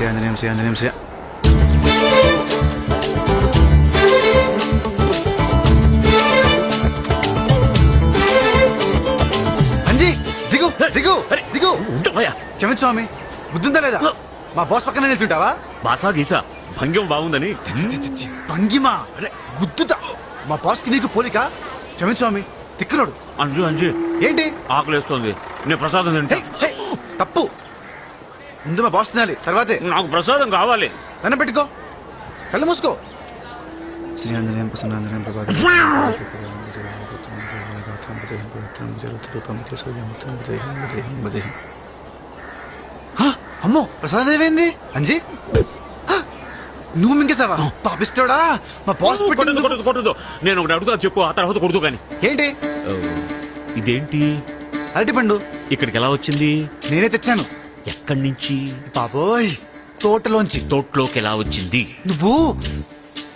ఆంజనేయం శ్రీ అంజీ దిగు దిగు దిగు క్షమించు స్వామి బుద్ధుందా లేదా మా బాస్ పక్కన నిల్చుంటావా బాసా గీసా భంగ్యం బాగుందని భంగిమా గుద్దుతా మా బాస్ కి నీకు పోలిక క్షమించు స్వామి తిక్కలోడు అంజు అంజు ఏంటి ఆకలేస్తోంది నేను ప్రసాదం తింటా హే, తప్పు ముందు మా బాస్ తినాలి తర్వాతే నాకు ప్రసాదం కావాలి దండం పెట్టుకో కళ్ళు మూసుకో శ్రీ ఆంజనేయం ప్రసన్నాంజనేయం ప్రభాతం అమ్మో ప్రసాదం ఏమైంది అంజీ నువ్వు మింగేసావా పాపిస్తాడా మా బాస్ కొట్టదు కొట్టదు కొట్టదు నేను ఒకటి అడుగుతా చెప్పు ఆ తర్వాత కొడుతూ కానీ ఏంటి ఇదేంటి అరటిపండు ఇక్కడికి ఎలా వచ్చింది నేనే తెచ్చాను ఎక్కడి నుంచి బాబోయ్ తోటలోంచి తోటలోకి ఎలా వచ్చింది నువ్వు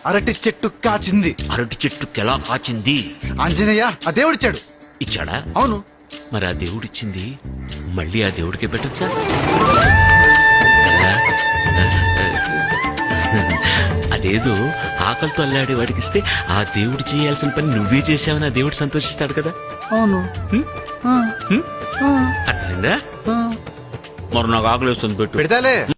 అరటి చెట్టు కాచింది అరటి చెట్టుకి ఎలా కాచింది ఆంజనేయ ఆ దేవుడిచ్చాడు ఇచ్చాడా అవును మరి ఆ దేవుడిచ్చింది మళ్ళీ ఆ దేవుడికే పెట్టచ్చా అదేదో ఆకలితో అల్లాడే వాడికి ఇస్తే ఆ దేవుడు చేయాల్సిన పని నువ్వే చేసావని ఆ దేవుడు సంతోషిస్తాడు కదా అవును అర్థమైందా మరి నాకు ఆకలి వస్తుంది పెట్టు పెడతాలే